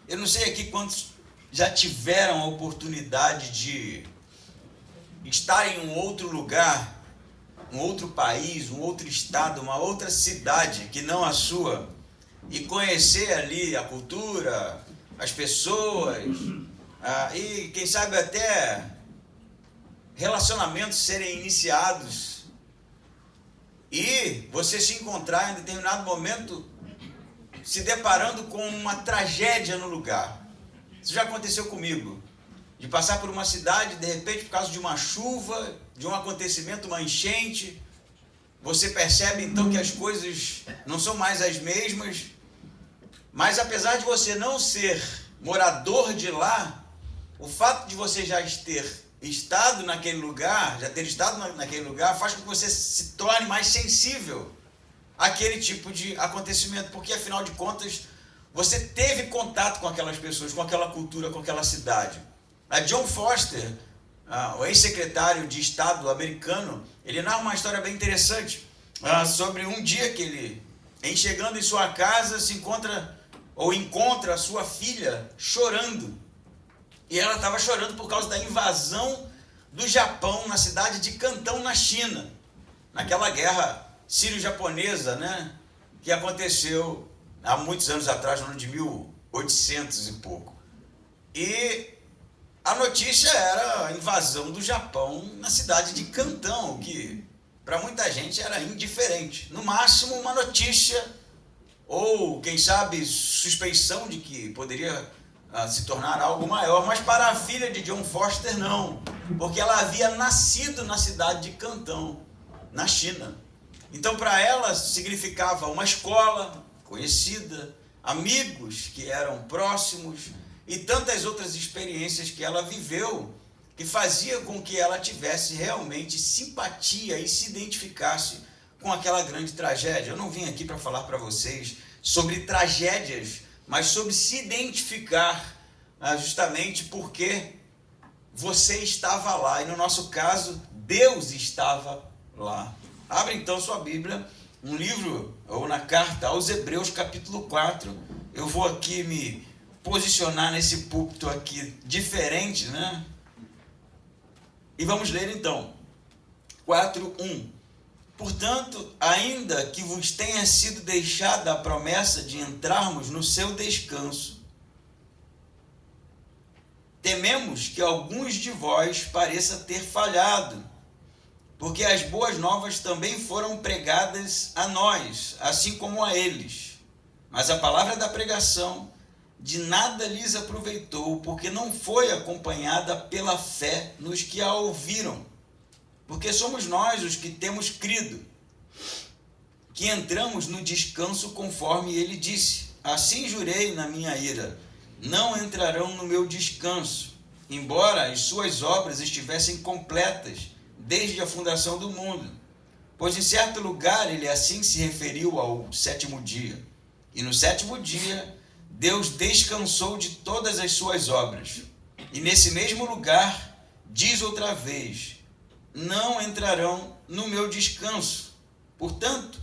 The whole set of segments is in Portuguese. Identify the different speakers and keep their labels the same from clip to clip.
Speaker 1: Eu não sei aqui quantos já tiveram a oportunidade de estar em um outro lugar, um outro país, um outro estado, uma outra cidade que não a sua, e conhecer ali a cultura, as pessoas, e quem sabe até relacionamentos serem iniciados, e você se encontrar em determinado momento se deparando com uma tragédia no lugar. Isso já aconteceu comigo, de passar por uma cidade, de repente, por causa de uma chuva, de um acontecimento, uma enchente, você percebe então que as coisas não são mais as mesmas, mas apesar de você não ser morador de lá, o fato de você já ter estado naquele lugar, faz com que você se torne mais sensível àquele tipo de acontecimento, porque afinal de contas, você teve contato com aquelas pessoas, com aquela cultura, com aquela cidade. A John Foster, o ex-secretário de Estado americano, ele narra uma história bem interessante sobre um dia que ele, chegando em sua casa, encontra a sua filha chorando. E ela estava chorando por causa da invasão do Japão na cidade de Cantão, na China, naquela guerra sírio-japonesa, né, que aconteceu há muitos anos atrás, no ano de 1800 e pouco. E a notícia era a invasão do Japão na cidade de Cantão, que para muita gente era indiferente. No máximo uma notícia, ou quem sabe suspeição de que poderia se tornar algo maior, mas para a filha de John Foster não, porque ela havia nascido na cidade de Cantão, na China. Então para ela significava uma escola conhecida, amigos que eram próximos e tantas outras experiências que ela viveu, que fazia com que ela tivesse realmente simpatia e se identificasse com aquela grande tragédia. Eu não vim aqui para falar para vocês sobre tragédias, mas sobre se identificar, justamente porque você estava lá, e no nosso caso, Deus estava lá. Abre então sua Bíblia, um livro, ou na carta aos Hebreus, capítulo 4. Eu vou aqui me posicionar nesse púlpito aqui diferente, né? E vamos ler então, 4:1. Portanto, ainda que vos tenha sido deixada a promessa de entrarmos no seu descanso, tememos que alguns de vós pareça ter falhado, porque as boas novas também foram pregadas a nós, assim como a eles. Mas a palavra da pregação de nada lhes aproveitou, porque não foi acompanhada pela fé nos que a ouviram. Porque somos nós os que temos crido, que entramos no descanso conforme ele disse. Assim jurei na minha ira, não entrarão no meu descanso, embora as suas obras estivessem completas desde a fundação do mundo. Pois em certo lugar ele assim se referiu ao sétimo dia. E no sétimo dia Deus descansou de todas as suas obras. E nesse mesmo lugar diz outra vez, não entrarão no meu descanso. Portanto,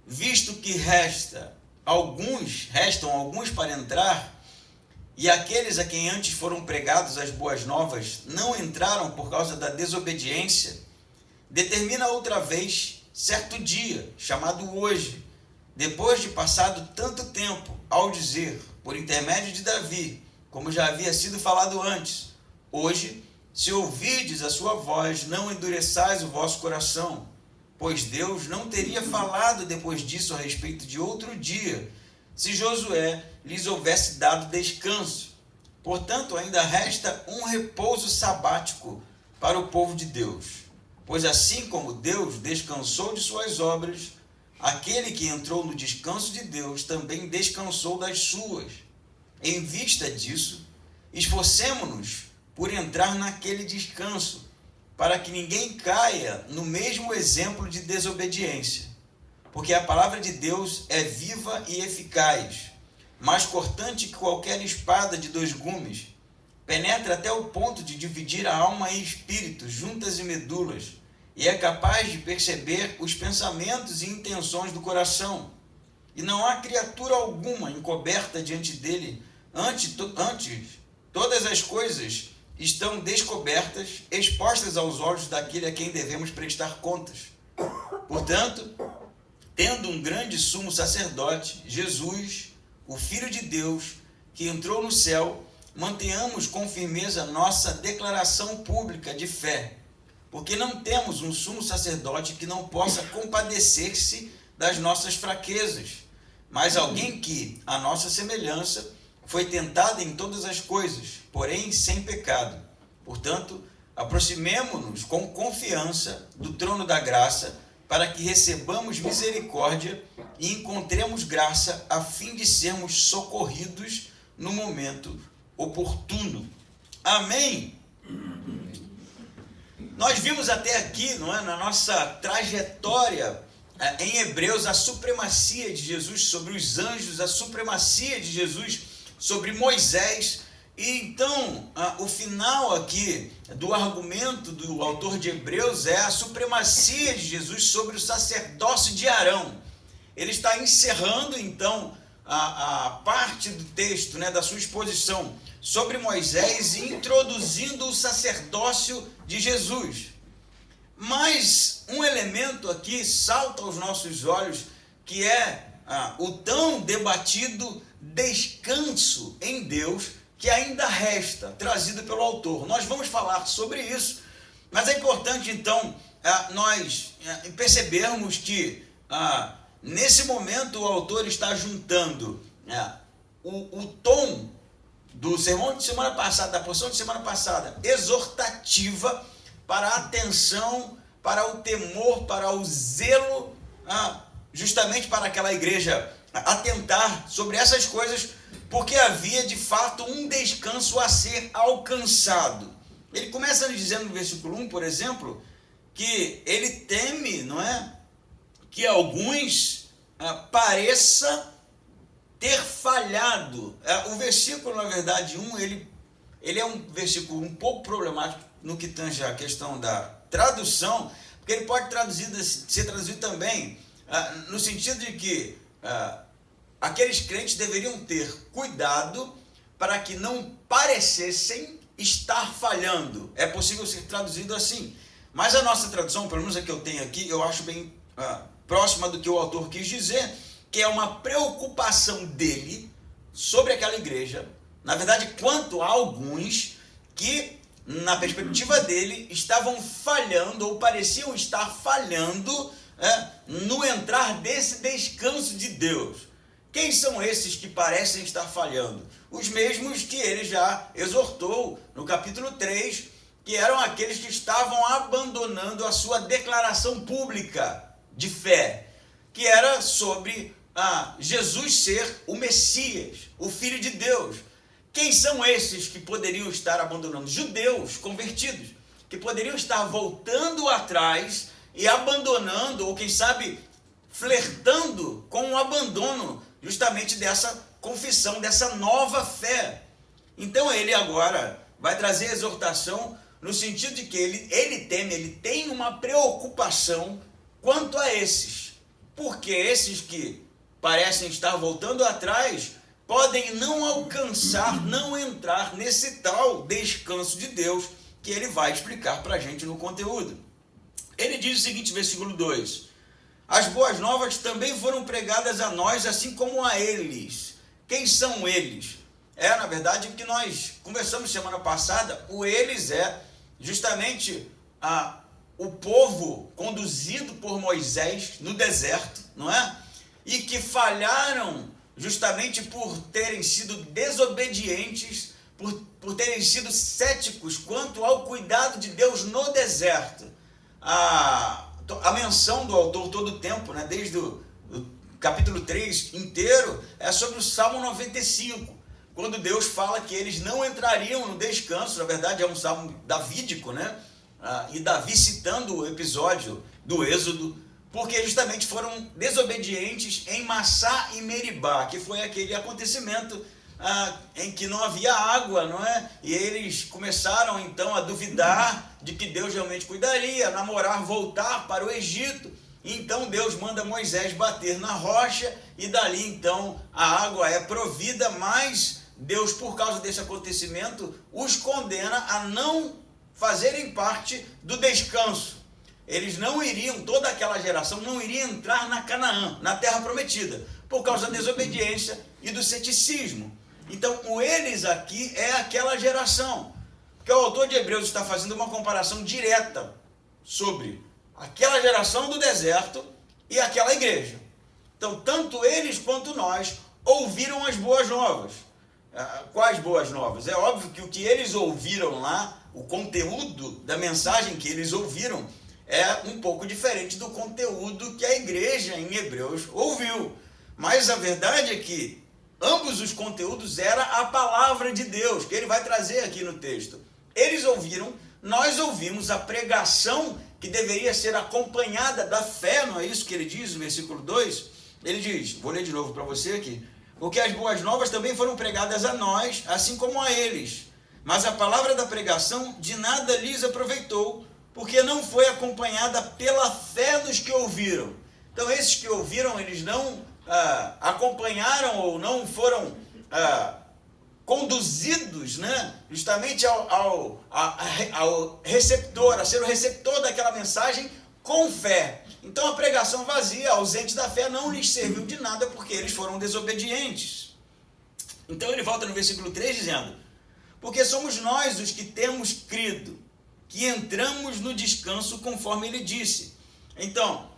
Speaker 1: visto que restam alguns para entrar, e aqueles a quem antes foram pregadas as boas novas não entraram por causa da desobediência, determina outra vez certo dia, chamado hoje, depois de passado tanto tempo, ao dizer, por intermédio de Davi, como já havia sido falado antes, hoje, se ouvirdes a sua voz, não endureçais o vosso coração, pois Deus não teria falado depois disso a respeito de outro dia, se Josué lhes houvesse dado descanso. Portanto, ainda resta um repouso sabático para o povo de Deus. Pois assim como Deus descansou de suas obras, aquele que entrou no descanso de Deus também descansou das suas. Em vista disso, esforcemo-nos por entrar naquele descanso, para que ninguém caia no mesmo exemplo de desobediência. Porque a palavra de Deus é viva e eficaz, mais cortante que qualquer espada de 2 gumes, penetra até o ponto de dividir a alma e espírito, juntas e medulas, e é capaz de perceber os pensamentos e intenções do coração. e não há criatura alguma encoberta diante dele. Antes, todas as coisas estão descobertas, expostas aos olhos daquele a quem devemos prestar contas. Portanto, tendo um grande sumo sacerdote, Jesus, o Filho de Deus, que entrou no céu, mantenhamos com firmeza nossa declaração pública de fé, porque não temos um sumo sacerdote que não possa compadecer-se das nossas fraquezas, mas alguém que, à nossa semelhança, foi tentado em todas as coisas, porém sem pecado. Portanto, aproximemo-nos com confiança do trono da graça, para que recebamos misericórdia e encontremos graça, a fim de sermos socorridos no momento oportuno. Amém? Nós vimos até aqui, não é, na nossa trajetória em Hebreus, a supremacia de Jesus sobre os anjos, a supremacia de Jesus sobre Moisés. E então, o final aqui do argumento do autor de Hebreus é a supremacia de Jesus sobre o sacerdócio de Arão. Ele está encerrando, então, a parte do texto, né, da sua exposição sobre Moisés e introduzindo o sacerdócio de Jesus. Mas um elemento aqui salta aos nossos olhos, que é o tão debatido descanso em Deus, que ainda resta, trazido pelo autor. Nós vamos falar sobre isso, mas é importante, então, nós percebermos que, nesse momento, o autor está juntando o tom do sermão de semana passada, da porção de semana passada, exortativa, para a atenção, para o temor, para o zelo, justamente para aquela igreja atentar sobre essas coisas, porque havia de fato um descanso a ser alcançado. Ele começa dizendo no versículo 1, por exemplo, que ele teme, não é, que alguns pareça ter falhado. O versículo, na verdade, 1, ele é um versículo um pouco problemático no que tange a questão da tradução, porque ele pode ser traduzido também no sentido de que aqueles crentes deveriam ter cuidado para que não parecessem estar falhando. É possível ser traduzido assim. Mas a nossa tradução, pelo menos a que eu tenho aqui, eu acho bem próxima do que o autor quis dizer, que é uma preocupação dele sobre aquela igreja, na verdade, quanto a alguns que, na perspectiva dele, estavam falhando ou pareciam estar falhando no entrar desse descanso de Deus. Quem são esses que parecem estar falhando? Os mesmos que ele já exortou no capítulo 3, que eram aqueles que estavam abandonando a sua declaração pública de fé, que era sobre Jesus ser o Messias, o Filho de Deus. Quem são esses que poderiam estar abandonando? Judeus convertidos, que poderiam estar voltando atrás e abandonando, ou quem sabe, flertando com o abandono justamente dessa confissão, dessa nova fé. Então ele agora vai trazer a exortação no sentido de que ele tem uma preocupação quanto a esses, porque esses que parecem estar voltando atrás podem não alcançar, não entrar nesse tal descanso de Deus que ele vai explicar para a gente no conteúdo. Ele diz o seguinte, versículo 2: as boas novas também foram pregadas a nós, assim como a eles. Quem são eles? Na verdade, o que nós conversamos semana passada, o eles é justamente o povo conduzido por Moisés no deserto, não é? E que falharam justamente por terem sido desobedientes, por terem sido céticos quanto ao cuidado de Deus no deserto. A menção do autor todo o tempo, né, desde o capítulo 3 inteiro, é sobre o Salmo 95, quando Deus fala que eles não entrariam no descanso. Na verdade é um salmo davídico, né? E Davi citando o episódio do Êxodo, porque justamente foram desobedientes em Massá e Meribá, que foi aquele acontecimento em que não havia água, não é? E eles começaram então a duvidar de que Deus realmente cuidaria, a namorar, voltar para o Egito. Então Deus manda Moisés bater na rocha e dali então a água é provida, mas Deus, por causa desse acontecimento, os condena a não fazerem parte do descanso. Eles não iriam, toda aquela geração não iria entrar na Canaã, na terra prometida, por causa da desobediência e do ceticismo. Então, o eles aqui é aquela geração, porque o autor de Hebreus está fazendo uma comparação direta sobre aquela geração do deserto e aquela igreja. Então, tanto eles quanto nós ouviram as boas novas. Quais boas novas? É óbvio que o que eles ouviram lá, o conteúdo da mensagem que eles ouviram, é um pouco diferente do conteúdo que a igreja em Hebreus ouviu. Mas a verdade é que ambos os conteúdos era a palavra de Deus, que ele vai trazer aqui no texto. Eles ouviram, nós ouvimos a pregação que deveria ser acompanhada da fé, não é isso que ele diz no versículo 2? Ele diz, vou ler de novo para você aqui, porque as boas novas também foram pregadas a nós, assim como a eles. Mas a palavra da pregação de nada lhes aproveitou, porque não foi acompanhada pela fé dos que ouviram. Então esses que ouviram, eles não acompanharam ou não foram conduzidos, né, justamente ao receptor, a ser o receptor daquela mensagem com fé. Então a pregação vazia, ausente da fé, não lhes serviu de nada porque eles foram desobedientes. Então ele volta no versículo 3 dizendo, porque somos nós os que temos crido, que entramos no descanso conforme ele disse. Então,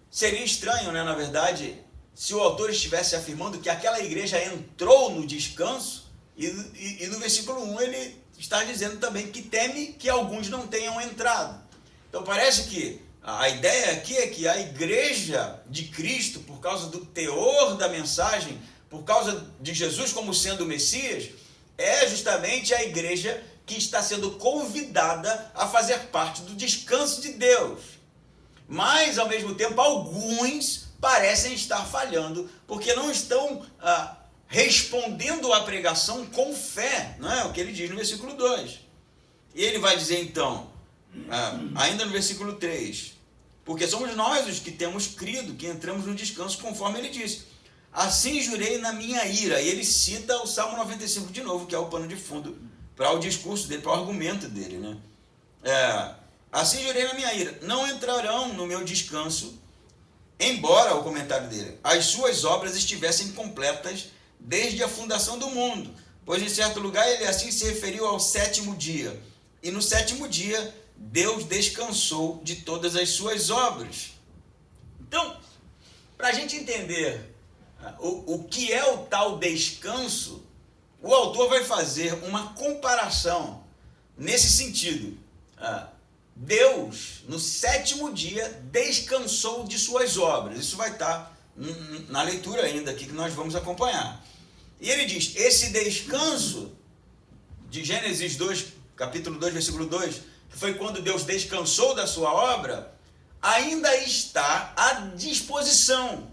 Speaker 1: seria estranho, né, na verdade, se o autor estivesse afirmando que aquela igreja entrou no descanso, e no versículo 1 ele está dizendo também que teme que alguns não tenham entrado. Então parece que a ideia aqui é que a igreja de Cristo, por causa do teor da mensagem, por causa de Jesus como sendo o Messias, é justamente a igreja que está sendo convidada a fazer parte do descanso de Deus. Mas, ao mesmo tempo, alguns parecem estar falhando, porque não estão respondendo à pregação com fé, não é o que ele diz no versículo 2. E ele vai dizer então, ainda no versículo 3, porque somos nós os que temos crido, que entramos no descanso conforme ele disse. Assim jurei na minha ira. E ele cita o Salmo 95 de novo, que é o pano de fundo para o discurso dele, para o argumento dele, né? Assim jurei na minha ira, não entrarão no meu descanso, embora, o comentário dele, as suas obras estivessem completas desde a fundação do mundo, pois em certo lugar ele assim se referiu ao sétimo dia, e no sétimo dia Deus descansou de todas as suas obras. Então, para a gente entender o que é o tal descanso, o autor vai fazer uma comparação nesse sentido. Deus, no sétimo dia, descansou de suas obras. Isso vai estar na leitura ainda aqui que nós vamos acompanhar. E ele diz, esse descanso de Gênesis 2, capítulo 2, versículo 2, que foi quando Deus descansou da sua obra, ainda está à disposição.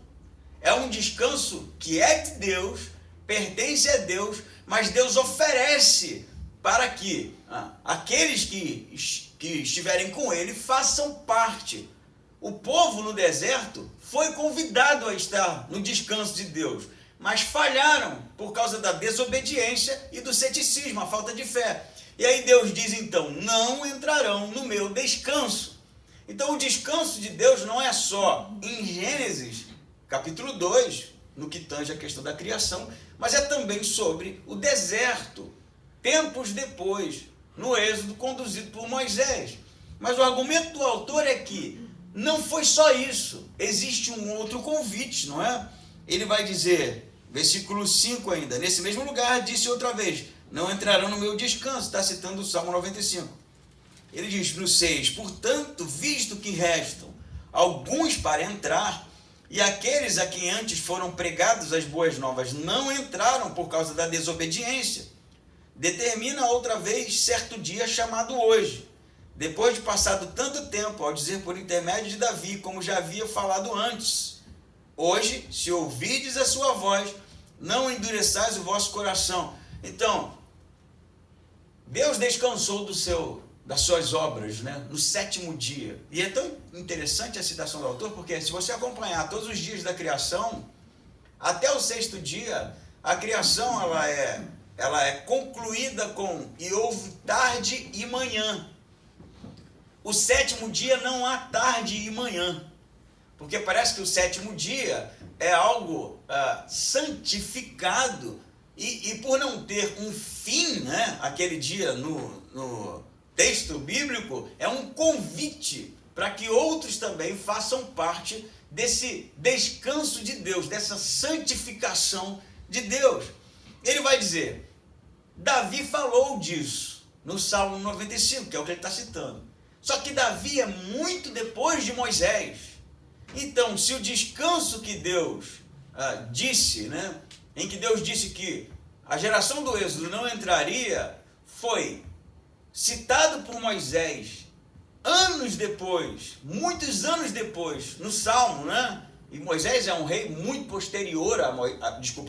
Speaker 1: É um descanso que é de Deus, pertence a Deus, mas Deus oferece para que aqueles que estiverem com ele façam parte. O povo no deserto foi convidado a estar no descanso de Deus, mas falharam por causa da desobediência e do ceticismo, a falta de fé. E aí Deus diz então, não entrarão no meu descanso. Então o descanso de Deus não é só em Gênesis, capítulo 2, no que tange a questão da criação, mas é também sobre o deserto, tempos depois, no Êxodo conduzido por Moisés. Mas o argumento do autor é que não foi só isso, existe um outro convite, não é? Ele vai dizer, versículo 5 ainda, nesse mesmo lugar disse outra vez, não entrarão no meu descanso, está citando o Salmo 95. Ele diz no 6, portanto, visto que restam alguns para entrar, e aqueles a quem antes foram pregadas as boas novas não entraram por causa da desobediência, determina outra vez certo dia chamado hoje, depois de passado tanto tempo, ao dizer por intermédio de Davi, como já havia falado antes, hoje, se ouvirdes a sua voz, não endureçais o vosso coração. Então, Deus descansou do seu das suas obras, né? No sétimo dia. E é tão interessante a citação do autor, porque se você acompanhar todos os dias da criação, até o sexto dia, a criação ela é concluída com e houve tarde e manhã. O sétimo dia não há tarde e manhã, porque parece que o sétimo dia é algo santificado e por não ter um fim, né, aquele dia no texto bíblico, é um convite para que outros também façam parte desse descanso de Deus, dessa santificação de Deus. Ele vai dizer, Davi falou disso no Salmo 95, que é o que ele está citando. Só que Davi é muito depois de Moisés. Então, se o descanso que Deus disse, né, em que Deus disse que a geração do Êxodo não entraria, foi citado por Moisés anos depois, muitos anos depois, no Salmo, né? E Moisés é um rei muito posterior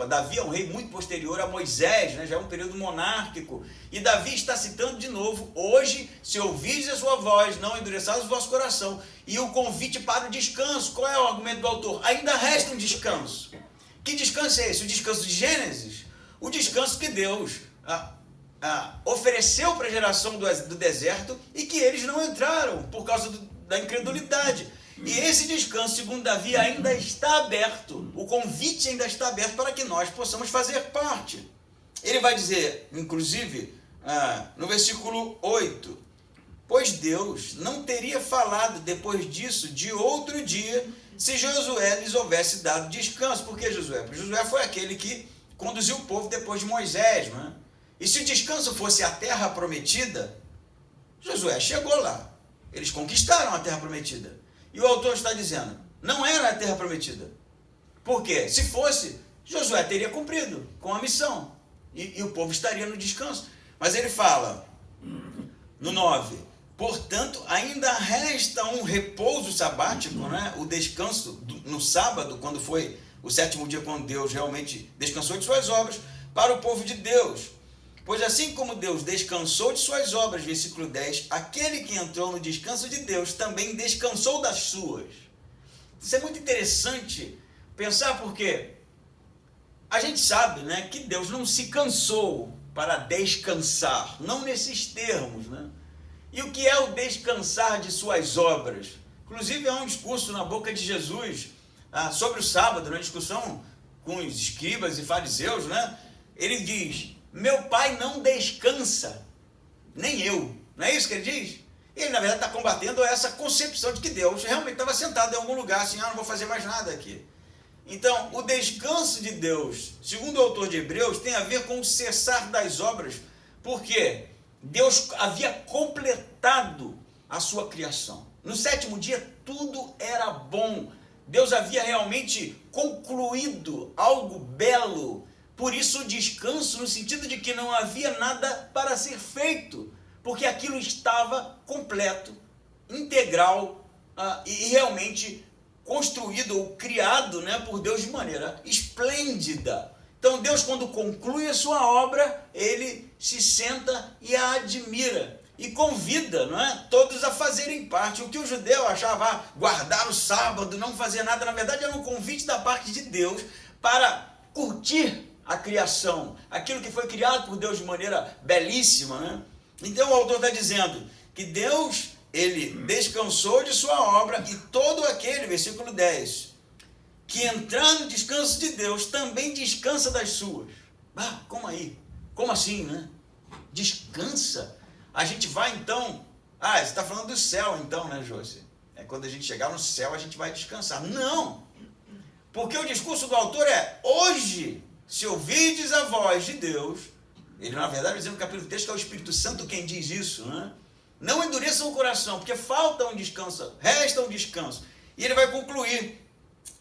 Speaker 1: Davi é um rei muito posterior a Moisés, né? Já é um período monárquico. E Davi está citando de novo, hoje, se ouvirdes a sua voz, não endureçais o vosso coração. E o convite para o descanso. Qual é o argumento do autor? Ainda resta um descanso. Que descanso é esse? O descanso de Gênesis? O descanso que Deus ofereceu para a geração do deserto e que eles não entraram por causa da incredulidade. E esse descanso, segundo Davi, ainda está aberto. O convite ainda está aberto para que nós possamos fazer parte. Ele vai dizer, inclusive, no versículo 8, pois Deus não teria falado depois disso de outro dia se Josué lhes houvesse dado descanso. Por que Josué? Porque Josué foi aquele que conduziu o povo depois de Moisés, não é? E se o descanso fosse a terra prometida, Josué chegou lá. Eles conquistaram a terra prometida. E o autor está dizendo, não era a terra prometida. Por quê? Se fosse, Josué teria cumprido com a missão. E o povo estaria no descanso. Mas ele fala, no 9, portanto, ainda resta um repouso sabático, né? O descanso no sábado, quando foi o sétimo dia, quando Deus realmente descansou de suas obras, para o povo de Deus. Pois assim como Deus descansou de suas obras, versículo 10, aquele que entrou no descanso de Deus também descansou das suas. Isso é muito interessante pensar, porque a gente sabe, né, que Deus não se cansou para descansar, não nesses termos, né? E o que é o descansar de suas obras? Inclusive há um discurso na boca de Jesus sobre o sábado, na discussão com os escribas e fariseus, né? Ele diz, meu pai não descansa, nem eu. Não é isso que ele diz? Ele, na verdade, está combatendo essa concepção de que Deus realmente estava sentado em algum lugar, assim, não vou fazer mais nada aqui. Então, o descanso de Deus, segundo o autor de Hebreus, tem a ver com o cessar das obras, porque Deus havia completado a sua criação. No sétimo dia, tudo era bom. Deus havia realmente concluído algo belo. Por isso o descanso, no sentido de que não havia nada para ser feito, porque aquilo estava completo, integral e realmente construído ou criado, né, por Deus de maneira esplêndida. Então Deus, quando conclui a sua obra, ele se senta e a admira e convida, não é, todos a fazerem parte. O que o judeu achava guardar o sábado, não fazer nada, na verdade era um convite da parte de Deus para curtir a criação, aquilo que foi criado por Deus de maneira belíssima, né? Então o autor está dizendo que Deus, ele descansou de sua obra e todo aquele, versículo 10, que entrar no descanso de Deus também descansa das suas. Como aí? Como assim, né? Descansa? A gente vai então... você está falando do céu então, né, Josi? Quando a gente chegar no céu a gente vai descansar. Não! Porque o discurso do autor é, hoje, se ouvirdes a voz de Deus, ele na verdade vai dizer no capítulo 3 que é o Espírito Santo quem diz isso, né? Não endureçam o coração, porque falta um descanso, resta um descanso. E ele vai concluir,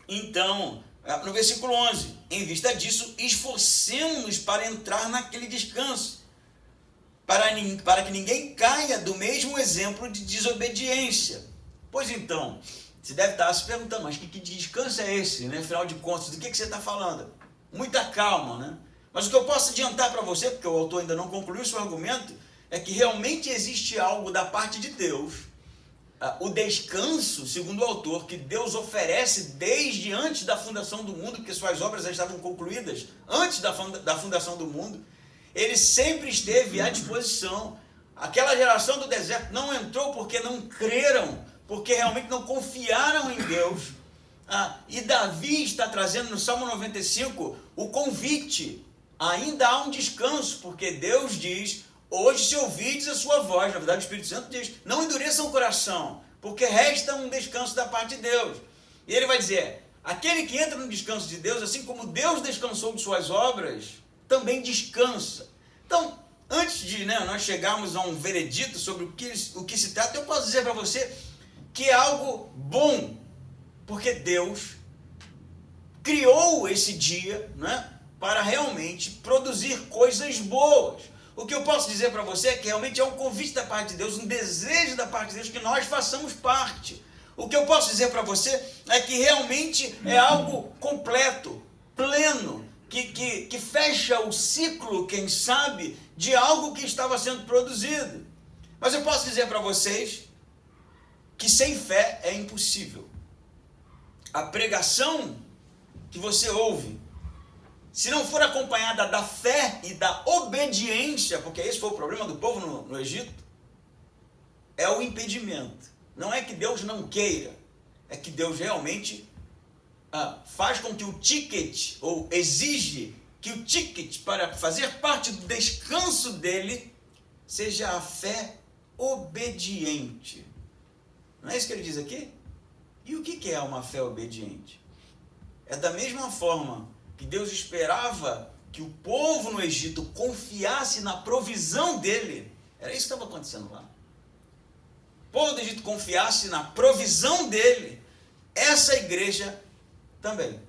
Speaker 1: então, no versículo 11, em vista disso, esforcemos-nos para entrar naquele descanso, para que ninguém caia do mesmo exemplo de desobediência. Pois então, você deve estar se perguntando, mas que descanso é esse, né? Afinal de contas, do que você está falando? Muita calma, né? Mas o que eu posso adiantar para você, porque o autor ainda não concluiu seu argumento, é que realmente existe algo da parte de Deus. O descanso, segundo o autor, que Deus oferece desde antes da fundação do mundo, porque suas obras já estavam concluídas antes da fundação do mundo, ele sempre esteve à disposição. Aquela geração do deserto não entrou porque não creram, porque realmente não confiaram em Deus. E Davi está trazendo no Salmo 95 o convite. Ainda há um descanso, porque Deus diz: hoje, se ouvides a sua voz, na verdade o Espírito Santo diz, não endureçam o coração, porque resta um descanso da parte de Deus. E ele vai dizer, aquele que entra no descanso de Deus, assim como Deus descansou de suas obras, também descansa. Então, antes de nós chegarmos a um veredito sobre o que se trata, eu posso dizer para você que é algo bom, porque Deus criou esse dia, para realmente produzir coisas boas. O que eu posso dizer para você é que realmente é um convite da parte de Deus, um desejo da parte de Deus que nós façamos parte. O que eu posso dizer para você é que realmente é algo completo, pleno, que fecha o ciclo, quem sabe, de algo que estava sendo produzido. Mas eu posso dizer para vocês que sem fé é impossível. A pregação que você ouve, se não for acompanhada da fé e da obediência, porque esse foi o problema do povo no Egito, é o impedimento. Não é que Deus não queira, é que Deus realmente faz com que o ticket, ou exige que o ticket para fazer parte do descanso dele, seja a fé obediente. Não é isso que ele diz aqui? E o que é uma fé obediente? É da mesma forma que Deus esperava que o povo no Egito confiasse na provisão dele. Era isso que estava acontecendo lá. O povo do Egito confiasse na provisão dele. Essa igreja também.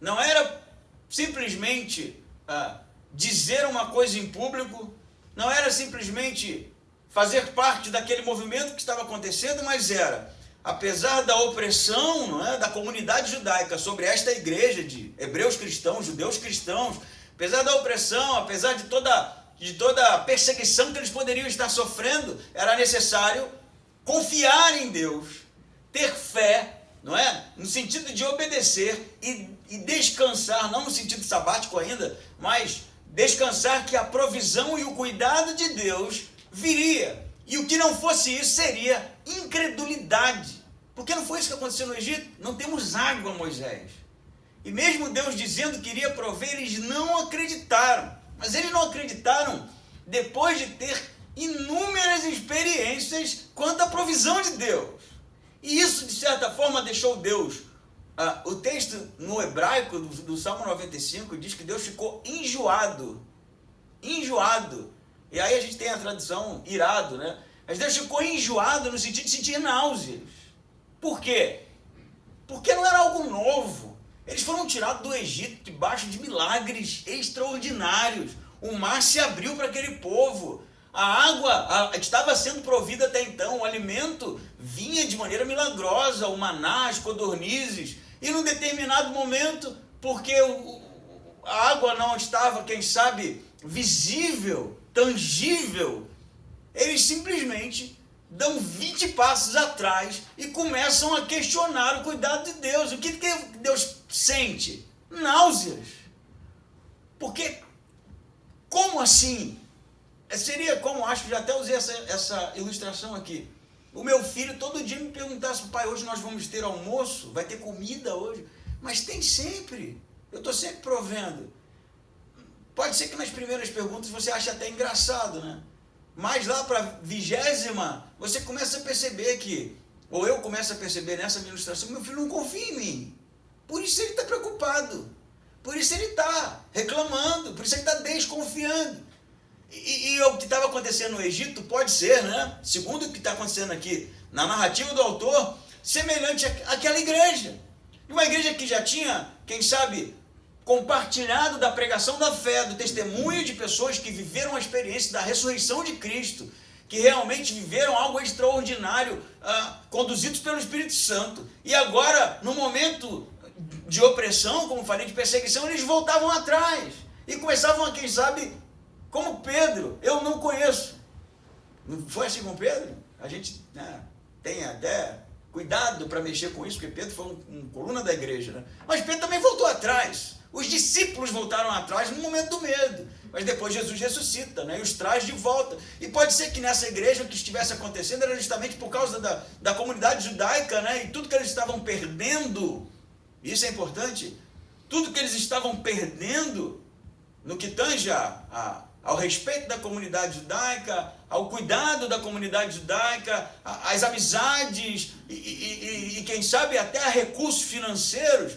Speaker 1: Não era simplesmente dizer uma coisa em público, não era simplesmente fazer parte daquele movimento que estava acontecendo, mas era, apesar da opressão da comunidade judaica sobre esta igreja de hebreus cristãos, judeus cristãos, apesar da opressão, apesar de toda a perseguição que eles poderiam estar sofrendo, era necessário confiar em Deus, ter fé, no sentido de obedecer e descansar, não no sentido sabático ainda, mas descansar que a provisão e o cuidado de Deus viria. E o que não fosse isso seria incredulidade. Porque não foi isso que aconteceu no Egito. Não temos água, Moisés. E mesmo Deus dizendo que iria prover, eles não acreditaram. Mas eles não acreditaram depois de ter inúmeras experiências quanto à provisão de Deus. E isso, de certa forma, deixou Deus. O texto no hebraico do Salmo 95 diz que Deus ficou enjoado. Enjoado. E aí a gente tem a tradução irado, Mas Deus ficou enjoado no sentido de sentir náuseas. Por quê? Porque não era algo novo. Eles foram tirados do Egito debaixo de milagres extraordinários. O mar se abriu para aquele povo. A água estava sendo provida até então. O alimento vinha de maneira milagrosa. O maná, as codornizes. E num determinado momento, porque a água não estava, quem sabe, visível, tangível, eles simplesmente dão 20 passos atrás e começam a questionar o cuidado de Deus. O que Deus sente? Náuseas. Porque, como assim? Seria como, acho que já até usei essa ilustração aqui. O meu filho todo dia me perguntasse: pai, hoje nós vamos ter almoço? Vai ter comida hoje? Mas tem sempre. Eu estou sempre provendo. Pode ser que nas primeiras perguntas você ache até engraçado, Mas lá para a 20ª, você começa a perceber que, ou eu começo a perceber nessa minha ilustração, meu filho não confia em mim. Por isso ele está preocupado. Por isso ele está reclamando. Por isso ele está desconfiando. E o que estava acontecendo no Egito pode ser, segundo o que está acontecendo aqui na narrativa do autor, semelhante àquela igreja. Uma igreja que já tinha, quem sabe, compartilhado da pregação da fé, do testemunho de pessoas que viveram a experiência da ressurreição de Cristo, que realmente viveram algo extraordinário, conduzidos pelo Espírito Santo. E agora, no momento de opressão, como falei, de perseguição, eles voltavam atrás e começavam a, quem sabe, como Pedro, eu não conheço. Não foi assim com Pedro? A gente, né, tem até cuidado para mexer com isso, porque Pedro foi um coluna da igreja, né? Mas Pedro também voltou atrás. Os discípulos voltaram atrás no momento do medo. Mas depois Jesus ressuscita, né, e os traz de volta. E pode ser que nessa igreja o que estivesse acontecendo era justamente por causa da comunidade judaica, né, e tudo que eles estavam perdendo. Isso é importante. Tudo que eles estavam perdendo no que tange ao respeito da comunidade judaica, ao cuidado da comunidade judaica, às amizades e quem sabe até a recursos financeiros,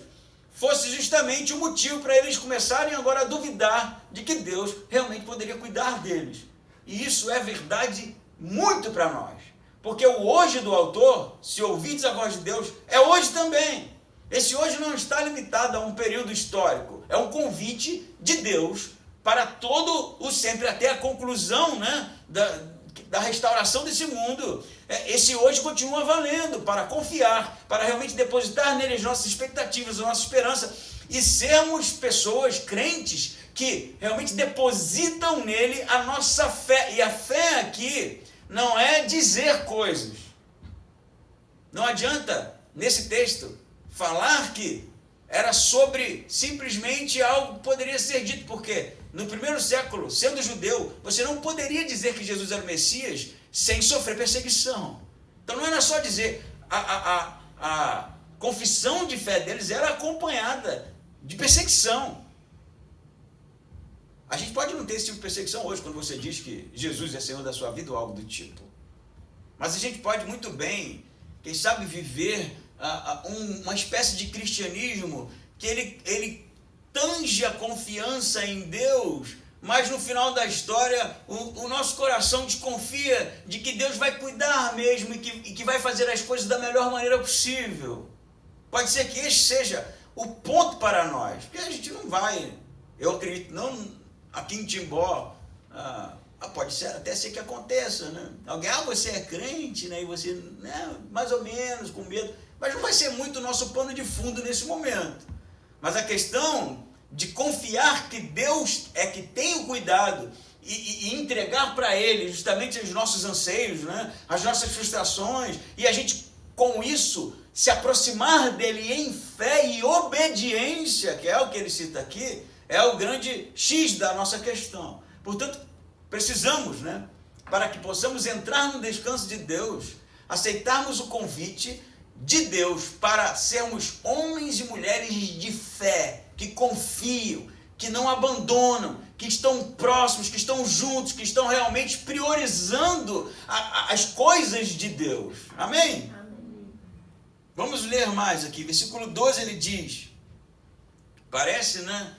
Speaker 1: fosse justamente o motivo para eles começarem agora a duvidar de que Deus realmente poderia cuidar deles. E isso é verdade muito para nós. Porque o hoje do autor, se ouvides a voz de Deus, é hoje também. Esse hoje não está limitado a um período histórico. É um convite de Deus para todo o sempre, até a conclusão, né, da restauração desse mundo. Esse hoje continua valendo para confiar, para realmente depositar nele as nossas expectativas, a nossa esperança e sermos pessoas crentes que realmente depositam nele a nossa fé. E a fé aqui não é dizer coisas. Não adianta, nesse texto, falar que era sobre simplesmente algo que poderia ser dito, porque no primeiro século, sendo judeu, você não poderia dizer que Jesus era o Messias sem sofrer perseguição. Então não era só dizer, a confissão de fé deles era acompanhada de perseguição. A gente pode não ter esse tipo de perseguição hoje, quando você diz que Jesus é Senhor da sua vida ou algo do tipo. Mas a gente pode muito bem, quem sabe, viver uma espécie de cristianismo que ele tange a confiança em Deus, mas no final da história o nosso coração desconfia de que Deus vai cuidar mesmo e que vai fazer as coisas da melhor maneira possível. Pode ser que este seja o ponto para nós, porque a gente não vai, eu acredito, não aqui em Timbó, pode até ser que aconteça, né? Alguém, você é crente, né? E você, né, mais ou menos, com medo, mas não vai ser muito o nosso pano de fundo nesse momento. Mas a questão de confiar que Deus é que tem o cuidado e entregar para Ele justamente os nossos anseios, né? As nossas frustrações, e a gente com isso se aproximar dele em fé e obediência, que é o que ele cita aqui, é o grande X da nossa questão. Portanto, precisamos, né, para que possamos entrar no descanso de Deus, aceitarmos o convite de Deus para sermos homens e mulheres de fé, que confiam, que não abandonam, que estão próximos, que estão juntos, que estão realmente priorizando as coisas de Deus. Amém? Amém. Vamos ler mais aqui. Versículo 12 ele diz, parece, né?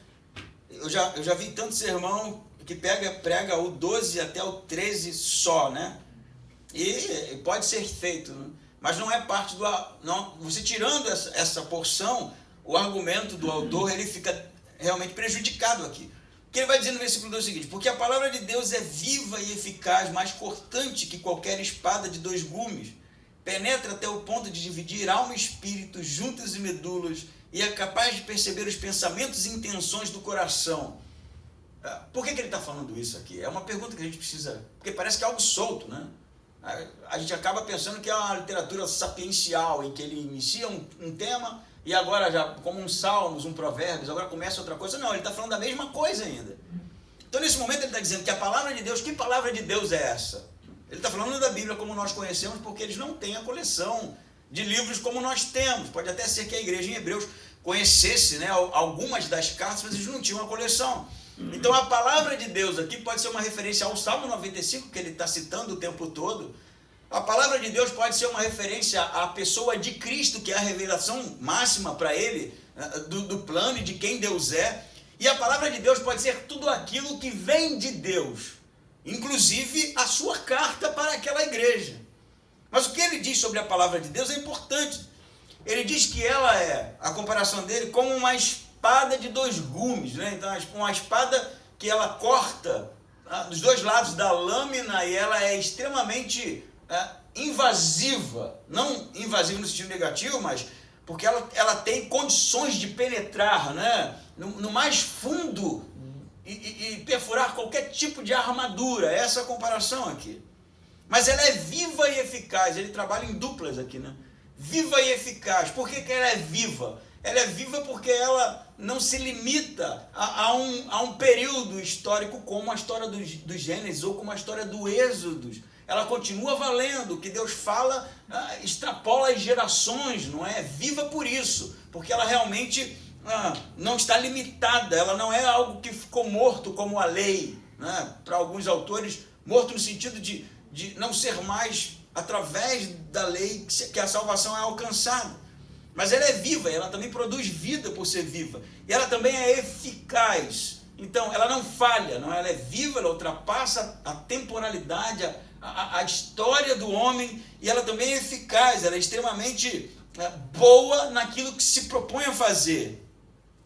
Speaker 1: Eu já vi tanto sermão que prega o 12 até o 13 só, né? E pode ser feito, né? Mas não é parte do... Não, você tirando essa porção, o argumento do autor ele fica realmente prejudicado aqui. Porque ele vai dizer no versículo 2 o seguinte, porque a palavra de Deus é viva e eficaz, mais cortante que qualquer espada de 2 gumes, penetra até o ponto de dividir alma e espírito, juntas e medulas, e é capaz de perceber os pensamentos e intenções do coração. Por que ele está falando isso aqui? É uma pergunta que a gente precisa... Porque parece que é algo solto, né? A gente acaba pensando que é uma literatura sapiencial, em que ele inicia um tema e agora já, como um Salmos, um Provérbios, agora começa outra coisa. Não, ele está falando da mesma coisa ainda. Então, nesse momento, ele está dizendo que a palavra de Deus, que palavra de Deus é essa? Ele está falando da Bíblia como nós conhecemos, porque eles não têm a coleção de livros como nós temos. Pode até ser que a igreja em Hebreus conhecesse, né, algumas das cartas, mas eles não tinham a coleção. Então a palavra de Deus aqui pode ser uma referência ao Salmo 95, que ele está citando o tempo todo. A palavra de Deus pode ser uma referência à pessoa de Cristo, que é a revelação máxima para ele, do plano e de quem Deus é. E a palavra de Deus pode ser tudo aquilo que vem de Deus, inclusive a sua carta para aquela igreja. Mas o que ele diz sobre a palavra de Deus é importante. Ele diz que ela é, a comparação dele, como uma espada de 2 gumes, né? Então, uma espada que ela corta dos 2 lados da lâmina e ela é extremamente invasiva. Não invasiva no sentido negativo, mas porque ela tem condições de penetrar, né, no mais fundo e perfurar segurar qualquer tipo de armadura. Essa é a comparação aqui. Mas ela é viva e eficaz. Ele trabalha em duplas aqui, né? Viva e eficaz. Por que ela é viva? Ela é viva porque ela não se limita a um período histórico como a história do Gênesis ou como a história do Êxodo. Ela continua valendo. O que Deus fala extrapola as gerações, não é? Viva por isso, porque ela realmente não está limitada. Ela não é algo que ficou morto como a lei, né? Para alguns autores, morto no sentido de não ser mais através da lei que a salvação é alcançada. Mas ela é viva, ela também produz vida por ser viva. E ela também é eficaz. Então, ela não falha, não? Ela é viva, ela ultrapassa a temporalidade, a história do homem, e ela também é eficaz, ela é extremamente boa naquilo que se propõe a fazer.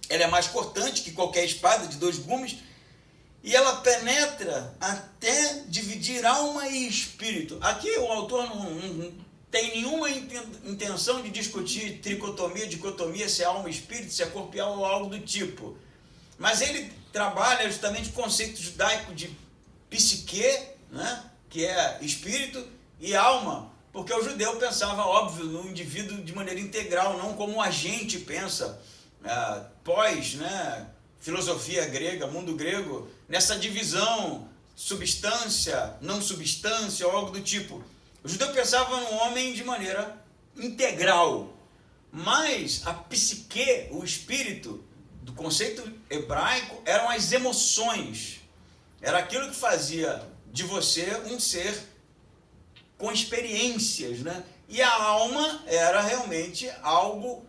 Speaker 1: Ela é mais cortante que qualquer espada de 2 gumes, e ela penetra até dividir alma e espírito. Aqui o autor não tem nenhuma intenção de discutir tricotomia, dicotomia, se é alma e espírito, se é corporeal ou algo do tipo. Mas ele trabalha justamente o conceito judaico de psique, né, que é espírito, e alma, porque o judeu pensava, óbvio, no indivíduo de maneira integral, não como a gente pensa, filosofia grega, mundo grego, nessa divisão substância, não substância ou algo do tipo. O judeu pensava no homem de maneira integral, mas a psique, o espírito, do conceito hebraico, eram as emoções. Era aquilo que fazia de você um ser com experiências, né? E a alma era realmente algo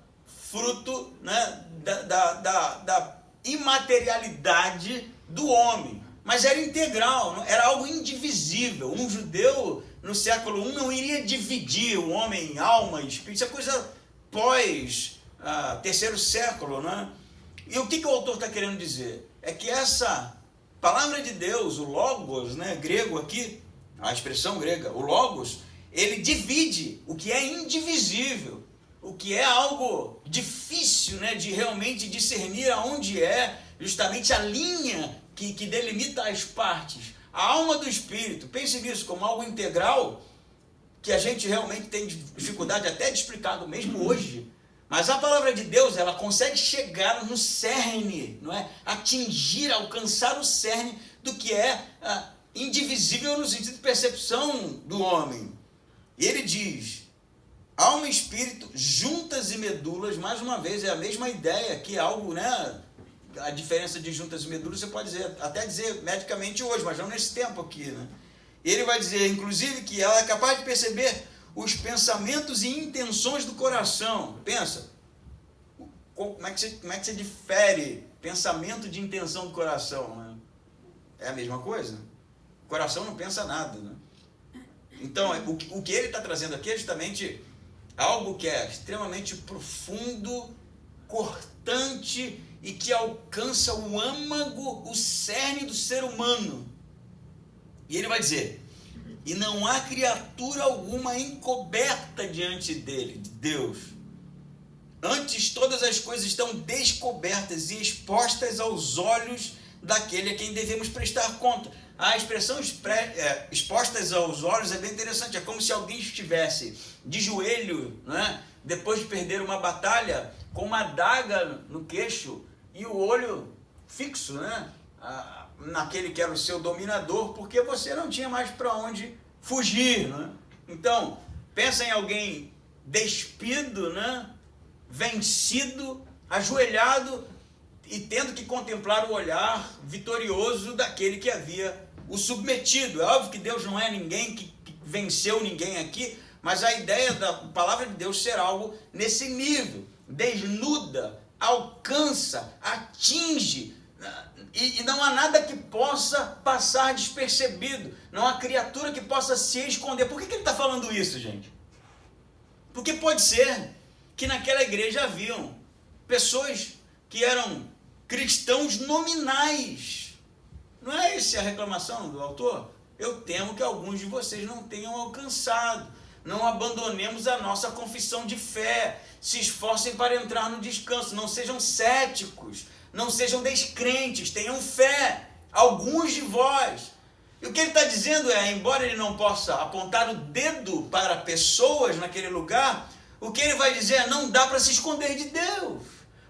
Speaker 1: fruto, né, da imaterialidade do homem. Mas era integral, era algo indivisível. Um judeu no século I não iria dividir o homem em alma e espírito. Isso é coisa pós terceiro século, né? E o que o autor está querendo dizer? É que essa palavra de Deus, o logos, né, grego aqui, a expressão grega, o logos, ele divide o que é indivisível, o que é algo difícil, né, de realmente discernir aonde é justamente a linha que delimita as partes. A alma do espírito, pense nisso como algo integral, que a gente realmente tem dificuldade até de explicar mesmo hoje. Mas a palavra de Deus, ela consegue chegar no cerne, não é? Atingir, alcançar o cerne do que é indivisível no sentido de percepção do homem. E ele diz, alma e espírito, juntas e medulas, mais uma vez, é a mesma ideia, que é algo, né? A diferença de juntas e medulas, você pode até dizer medicamente hoje, mas não nesse tempo aqui, né? E ele vai dizer, inclusive, que ela é capaz de perceber os pensamentos e intenções do coração. Pensa, como é que você difere pensamento de intenção do coração, né? É a mesma coisa? O coração não pensa nada, né? Então, o que ele está trazendo aqui é justamente algo que é extremamente profundo, cortante e que alcança o âmago, o cerne do ser humano. E ele vai dizer, e não há criatura alguma encoberta diante dele, de Deus. Antes, todas as coisas estão descobertas e expostas aos olhos daquele a quem devemos prestar conta. A expressão expostas aos olhos é bem interessante. É como se alguém estivesse de joelho, né, depois de perder uma batalha, com uma adaga no queixo e o olho fixo, né, naquele que era o seu dominador, porque você não tinha mais para onde fugir, né? Então, pensa em alguém despido, né, vencido, ajoelhado e tendo que contemplar o olhar vitorioso daquele que havia o submetido. É óbvio que Deus não é ninguém que venceu ninguém aqui, mas a ideia da palavra de Deus ser algo nesse nível, desnuda, alcança, atinge, e não há nada que possa passar despercebido, não há criatura que possa se esconder. Por que ele está falando isso, gente? Porque pode ser que naquela igreja haviam pessoas que eram cristãos nominais. Não é essa a reclamação do autor? Eu temo que alguns de vocês não tenham alcançado. Não abandonemos a nossa confissão de fé. Se esforcem para entrar no descanso. Não sejam céticos. Não sejam descrentes. Tenham fé. alguns de vós. E o que ele está dizendo é, embora ele não possa apontar o dedo para pessoas naquele lugar, o que ele vai dizer é, não dá para se esconder de Deus.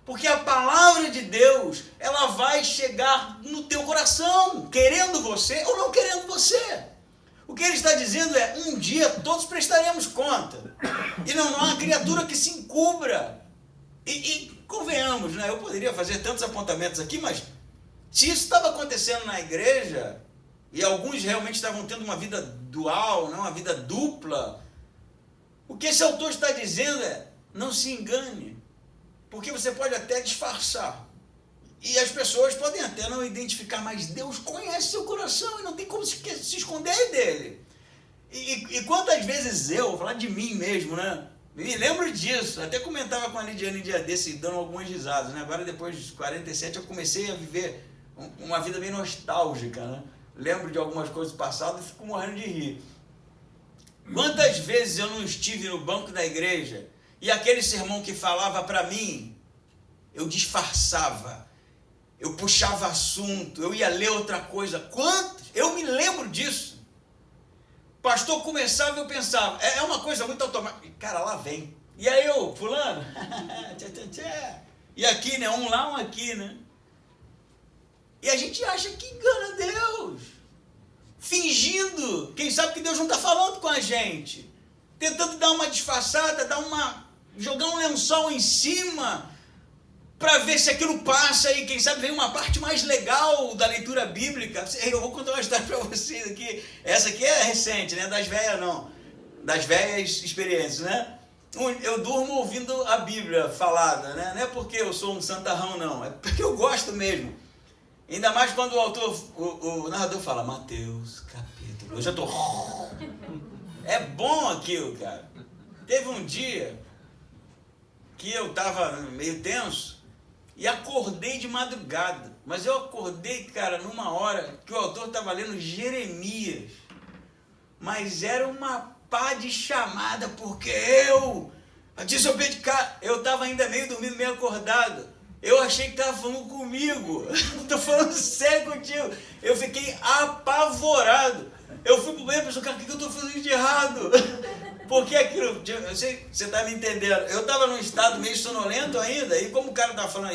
Speaker 1: Porque a palavra de Deus, ela vai chegar no teu coração, querendo você ou não querendo você. O que ele está dizendo é, um dia todos prestaremos conta. E não há criatura que se encubra. E convenhamos, né? Eu poderia fazer tantos apontamentos aqui, mas se isso estava acontecendo na igreja, e alguns realmente estavam tendo uma vida dual, não, uma vida dupla, o que esse autor está dizendo é, não se engane, porque você pode até disfarçar. E as pessoas podem até não identificar, mas Deus conhece seu coração e não tem como se esconder dele. E quantas vezes eu, vou falar de mim mesmo, né? Me lembro disso, até comentava com a Lidiane um dia desse, dando algumas risadas, né? Agora, depois dos 47, eu comecei a viver uma vida bem nostálgica, né? Lembro de algumas coisas do passado e fico morrendo de rir. Quantas vezes eu não estive no banco da igreja e aquele sermão que falava para mim, eu disfarçava, eu puxava assunto, eu ia ler outra coisa. Quantos? Eu me lembro disso. O pastor começava e eu pensava, é uma coisa muito automática. Cara, lá vem. E aí eu, fulano, e aqui, né? Um lá, um aqui, né? E a gente acha que engana Deus. Fingindo. Quem sabe que Deus não está falando com a gente. Tentando dar uma disfarçada, jogar um lençol em cima para ver se aquilo passa e quem sabe vem uma parte mais legal da leitura bíblica. Eu vou contar uma história para vocês aqui. Essa aqui é recente, né? Das velhas não. Das velhas experiências, né? Eu durmo ouvindo a Bíblia falada, né? Não é porque eu sou um santarrão, não. É porque eu gosto mesmo. Ainda mais quando o narrador fala, Mateus, capítulo. Eu já tô... É bom aquilo, cara. Teve um dia que eu estava meio tenso e acordei de madrugada. Mas eu acordei, cara, numa hora que o autor estava lendo Jeremias. Mas era uma pá de chamada, porque eu estava ainda meio dormindo, meio acordado. Eu achei que estava falando comigo. Estou falando sério contigo. Eu fiquei apavorado. Eu fui pro banheiro e pensei, cara, o que eu estou fazendo de errado? Porque aquilo, eu sei que você está me entendendo. Eu estava num estado meio sonolento ainda, e como o cara estava falando,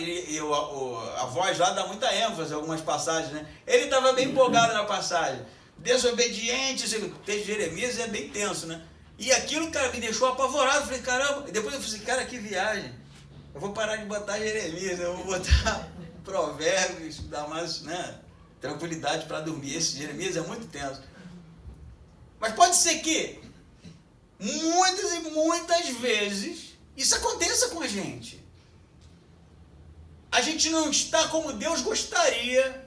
Speaker 1: a voz lá dá muita ênfase em algumas passagens, né? Ele estava bem empolgado na passagem. Desobediente, o texto de Jeremias é bem tenso, né? E aquilo, cara, me deixou apavorado. Falei, caramba. E depois eu falei, cara, que viagem. Eu vou parar de botar Jeremias, eu vou botar Provérbios, dar mais, né, tranquilidade para dormir. Esse Jeremias é muito tenso. Mas pode ser que muitas e muitas vezes isso aconteça com a gente. A gente não está como Deus gostaria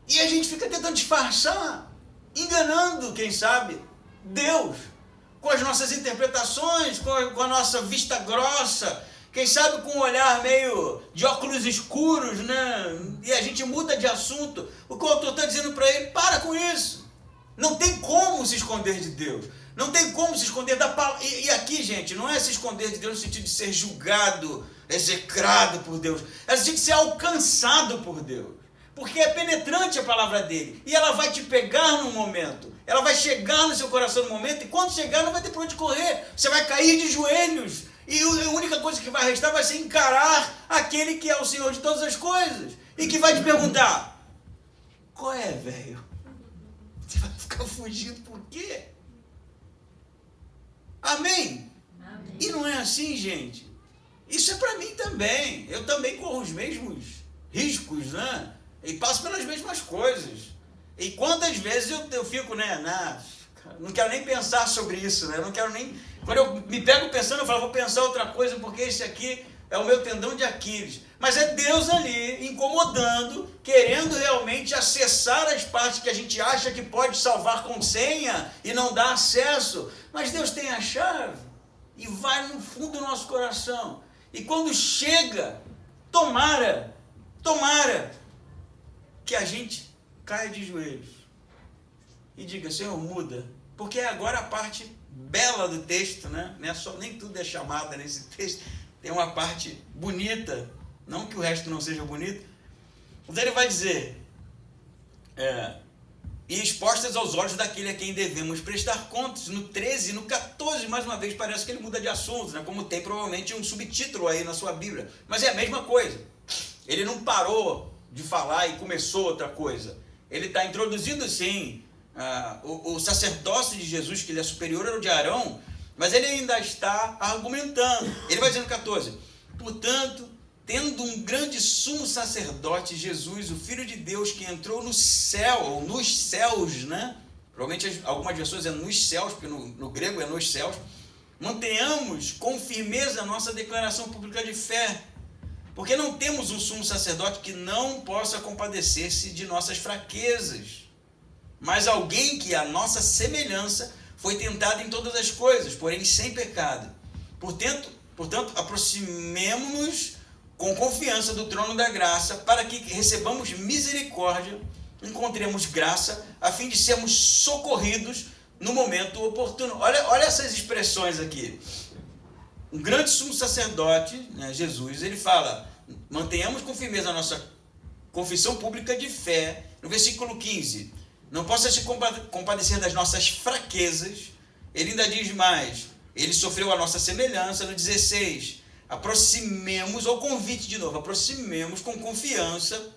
Speaker 1: e a gente fica tentando disfarçar, enganando, quem sabe, Deus, com as nossas interpretações, com a nossa vista grossa, quem sabe com um olhar meio de óculos escuros, né? E a gente muda de assunto. O que o autor está dizendo para ele, para com isso. Não tem como se esconder de Deus. Não tem como se esconder da palavra. E aqui, gente, não é se esconder de Deus no sentido de ser julgado, execrado por Deus. É no sentido de ser alcançado por Deus. Porque é penetrante a palavra dele. E ela vai te pegar num momento. Ela vai chegar no seu coração num momento. E quando chegar, não vai ter para onde correr. Você vai cair de joelhos. E a única coisa que vai restar vai ser encarar aquele que é o Senhor de todas as coisas. E que vai te perguntar, qual é, velho? Você vai ficar fugindo por quê? Amém? Amém? E não é assim, gente. Isso é para mim também. Eu também corro os mesmos riscos, né? E passo pelas mesmas coisas. E quantas vezes eu fico, né? Não quero nem pensar sobre isso, né? Não quero nem... Quando eu me pego pensando, eu falo, vou pensar outra coisa, porque esse aqui é o meu tendão de Aquiles. Mas é Deus ali, incomodando, querendo realmente acessar as partes que a gente acha que pode salvar com senha e não dá acesso. Mas Deus tem a chave e vai no fundo do nosso coração. E quando chega, tomara que a gente caia de joelhos e diga, Senhor, muda. Porque agora a parte bela do texto, né? Não é só, nem tudo é chamada nesse texto. Tem uma parte bonita, não que o resto não seja bonito. Mas ele vai dizer, e expostas aos olhos daquele a quem devemos prestar contas. No 13 e no 14, mais uma vez, parece que ele muda de assunto, né? Como tem provavelmente um subtítulo aí na sua Bíblia. Mas é a mesma coisa. Ele não parou de falar e começou outra coisa. Ele está introduzindo, sim, o sacerdócio de Jesus, que ele é superior ao de Arão, mas ele ainda está argumentando. Ele vai dizer no 14: portanto, tendo um grande sumo sacerdote, Jesus, o Filho de Deus, que entrou no céu, ou nos céus, né? Provavelmente algumas versões é nos céus, porque no grego é nos céus. Mantenhamos com firmeza a nossa declaração pública de fé, porque não temos um sumo sacerdote que não possa compadecer-se de nossas fraquezas, mas alguém que, à nossa semelhança, foi tentado em todas as coisas, porém sem pecado. Portanto, aproximemo-nos com confiança do trono da graça, para que recebamos misericórdia, encontremos graça, a fim de sermos socorridos no momento oportuno. Olha essas expressões aqui. Um grande sumo sacerdote, né, Jesus, ele fala: mantenhamos com firmeza a nossa confissão pública de fé. No versículo 15, não possa se compadecer das nossas fraquezas. Ele ainda diz mais: ele sofreu a nossa semelhança. No 16, aproximemos, ou convite de novo, aproximemos com confiança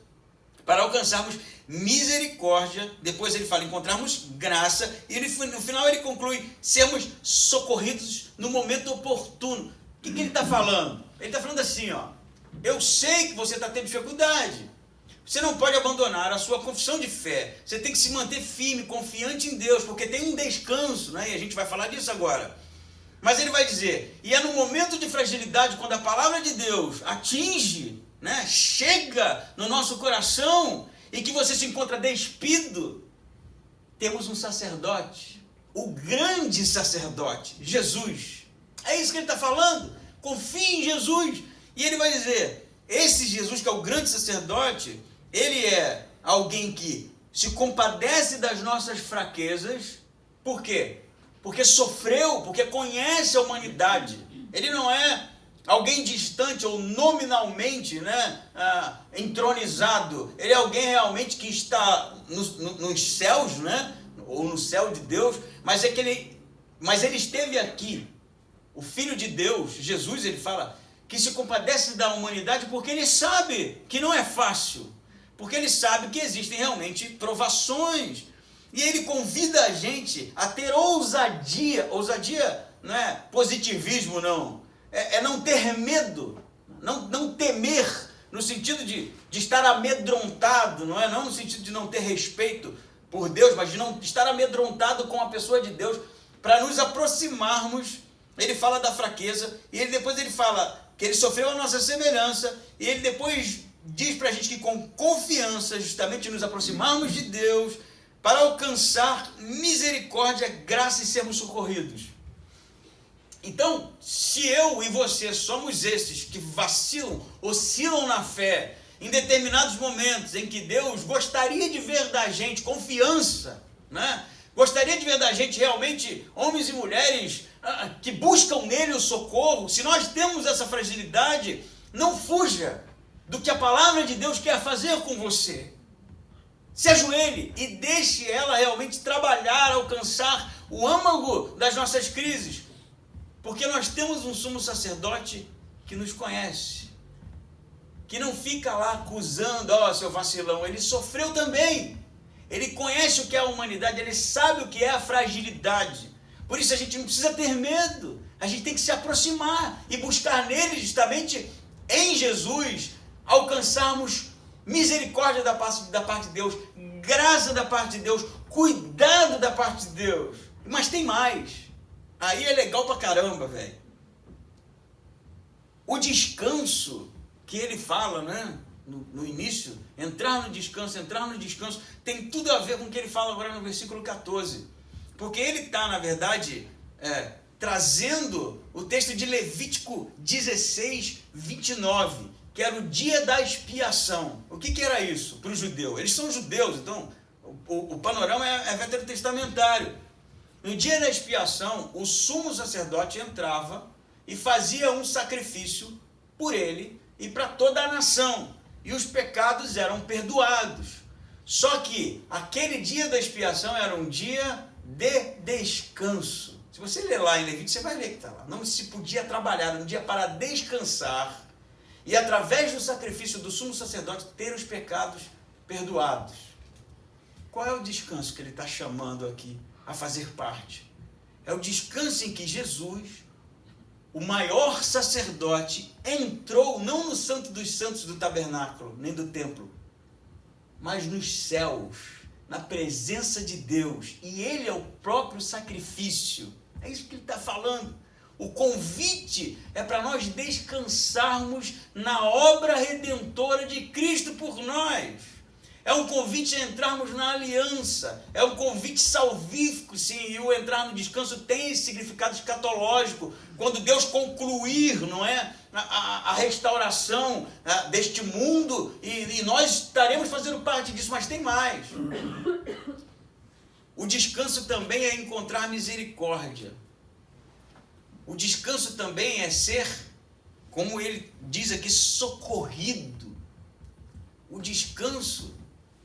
Speaker 1: para alcançarmos misericórdia. Depois ele fala encontrarmos graça, e no final ele conclui sermos socorridos no momento oportuno. O que ele está falando? Ele está falando assim, ó: eu sei que você está tendo dificuldade, você não pode abandonar a sua confissão de fé, você tem que se manter firme, confiante em Deus, porque tem um descanso, né? E a gente vai falar disso agora. Mas ele vai dizer, e é no momento de fragilidade, quando a palavra de Deus atinge, né, chega no nosso coração, e que você se encontra despido, temos um sacerdote, o grande sacerdote, Jesus. É isso que ele está falando. Confie em Jesus. E ele vai dizer, esse Jesus que é o grande sacerdote, ele é alguém que se compadece das nossas fraquezas. Por quê? Porque sofreu, porque conhece a humanidade. Ele não é alguém distante ou nominalmente, né, entronizado. Ele é alguém realmente que está nos céus, né, ou no céu de Deus, mas ele esteve aqui. O Filho de Deus, Jesus, ele fala que se compadece da humanidade porque ele sabe que não é fácil, porque ele sabe que existem realmente provações. E ele convida a gente a ter ousadia não é positivismo, não. É não ter medo, não temer, no sentido de estar amedrontado, não é? Não no sentido de não ter respeito por Deus, mas de não estar amedrontado com a pessoa de Deus, para nos aproximarmos. Ele fala da fraqueza, e depois ele fala que ele sofreu a nossa semelhança, e ele depois diz para a gente que com confiança, justamente nos aproximarmos de Deus, para alcançar misericórdia, graça e sermos socorridos. Então, se eu e você somos esses que vacilam, oscilam na fé, em determinados momentos em que Deus gostaria de ver da gente confiança, né? Gostaria de ver da gente realmente homens e mulheres que buscam nele o socorro, se nós temos essa fragilidade, não fuja do que a palavra de Deus quer fazer com você. Se ajoelhe e deixe ela realmente trabalhar, alcançar o âmago das nossas crises. Porque nós temos um sumo sacerdote que nos conhece, que não fica lá acusando, seu vacilão, ele sofreu também. Ele conhece o que é a humanidade, ele sabe o que é a fragilidade. Por isso a gente não precisa ter medo, a gente tem que se aproximar e buscar nele, justamente em Jesus, alcançarmos misericórdia da parte de Deus, graça da parte de Deus, cuidado da parte de Deus. Mas tem mais. Aí é legal pra caramba, velho. O descanso que ele fala, né, no início, entrar no descanso, tem tudo a ver com o que ele fala agora no versículo 14. Porque ele está, na verdade, trazendo o texto de Levítico 16, 29, que era o dia da expiação. O que era isso para o judeu? Eles são judeus, então o panorama é veterotestamentário. No dia da expiação, o sumo sacerdote entrava e fazia um sacrifício por ele e para toda a nação. E os pecados eram perdoados. Só que aquele dia da expiação era um dia de descanso. Se você ler lá em Levítico, você vai ler que está lá. Não se podia trabalhar, era um dia para descansar e através do sacrifício do sumo sacerdote ter os pecados perdoados. Qual é o descanso que ele está chamando aqui a fazer parte? É o descanso em que Jesus, o maior sacerdote, entrou não no Santo dos Santos do tabernáculo, nem do templo, mas nos céus, na presença de Deus. E ele é o próprio sacrifício. É isso que ele está falando. O convite é para nós descansarmos na obra redentora de Cristo por nós. É um convite a entrarmos na aliança. É um convite salvífico, sim. E o entrar no descanso tem esse significado escatológico. Quando Deus concluir, não é, a restauração deste mundo, e nós estaremos fazendo parte disso, mas tem mais. O descanso também é encontrar misericórdia. O descanso também é ser, como ele diz aqui, socorrido. O descanso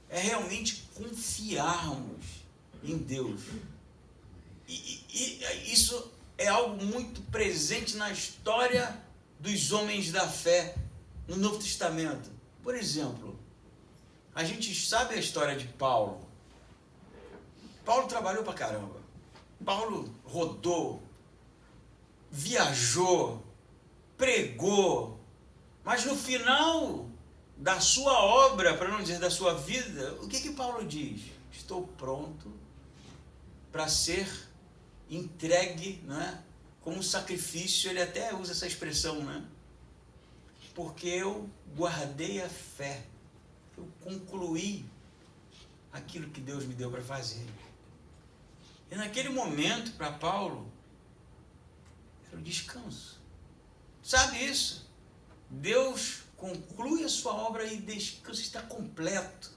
Speaker 1: é realmente confiarmos em Deus. E isso é algo muito presente na história dos homens da fé no Novo Testamento. Por exemplo, a gente sabe a história de Paulo. Paulo trabalhou pra caramba. Paulo rodou, viajou, pregou, mas no final da sua obra, para não dizer da sua vida, o que Paulo diz? Estou pronto para ser entregue, né, como sacrifício. Ele até usa essa expressão, né? Porque eu guardei a fé, eu concluí aquilo que Deus me deu para fazer. E naquele momento, para Paulo, era o descanso. Sabe isso? Deus conclui a sua obra e descanso, está completo.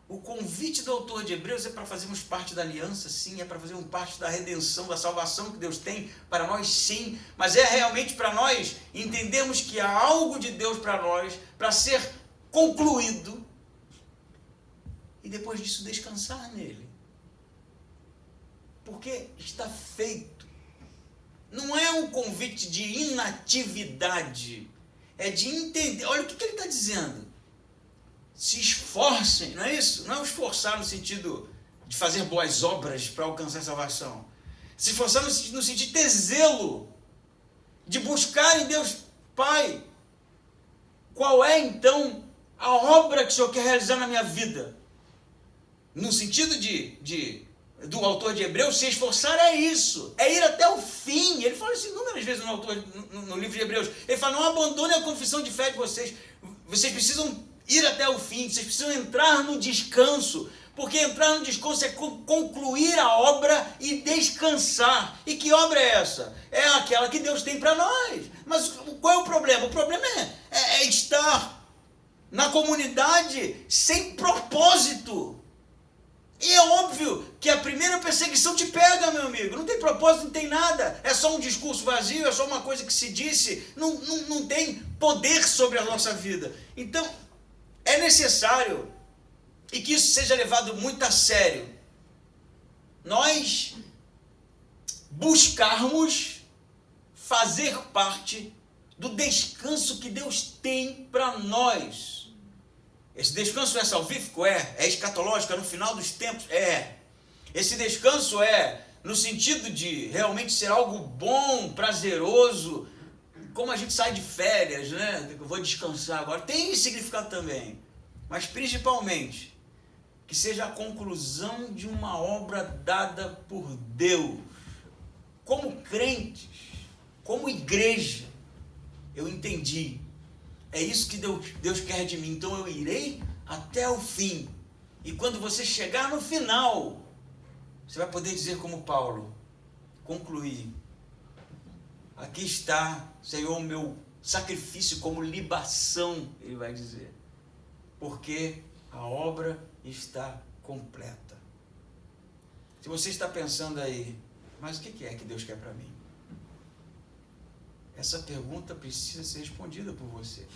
Speaker 1: O convite do autor de Hebreus é para fazermos parte da aliança, sim, é para fazermos parte da redenção, da salvação que Deus tem para nós, sim, mas é realmente para nós entendermos que há algo de Deus para nós, para ser concluído, e depois disso descansar nele. Porque está feito. Não é um convite de inatividade, é de entender. Olha o que ele está dizendo. Se esforcem, não é isso? Não é esforçar no sentido de fazer boas obras para alcançar a salvação. Se esforçar no sentido de ter zelo, de buscar em Deus Pai. Qual é então a obra que o Senhor quer realizar na minha vida? No sentido do autor de Hebreus, se esforçar é isso, é ir até o fim. Ele fala isso inúmeras vezes no livro de Hebreus. Ele fala, não abandone a confissão de fé de vocês. Vocês precisam ir até o fim, vocês precisam entrar no descanso, porque entrar no descanso é concluir a obra e descansar. E que obra é essa? É aquela que Deus tem para nós. Mas qual é o problema? O problema é estar na comunidade sem propósito. E é óbvio que a primeira perseguição te pega, meu amigo. Não tem propósito, não tem nada. É só um discurso vazio, é só uma coisa que se disse. Não tem poder sobre a nossa vida. Então, é necessário, e que isso seja levado muito a sério, nós buscarmos fazer parte do descanso que Deus tem para nós. Esse descanso é salvífico? É escatológico, é no final dos tempos? É. Esse descanso é no sentido de realmente ser algo bom, prazeroso, como a gente sai de férias, né? Eu vou descansar agora. Tem esse significado também. Mas principalmente, que seja a conclusão de uma obra dada por Deus. Como crentes, como igreja, eu entendi. É isso que Deus quer de mim. Então eu irei até o fim. E quando você chegar no final, você vai poder dizer como Paulo, concluir. Aqui está, Senhor, o meu sacrifício como libação, ele vai dizer. Porque a obra está completa. Se você está pensando aí, mas o que é que Deus quer para mim? Essa pergunta precisa ser respondida por você.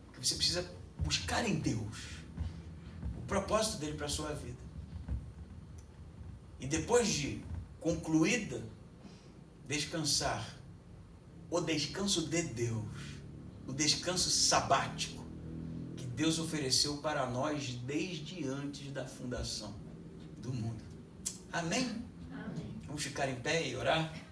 Speaker 1: Porque você precisa buscar em Deus o propósito dele para a sua vida. E depois de concluída, descansar, o descanso de Deus, o descanso sabático que Deus ofereceu para nós desde antes da fundação do mundo. Amém?
Speaker 2: Amém.
Speaker 1: Vamos ficar em pé e orar?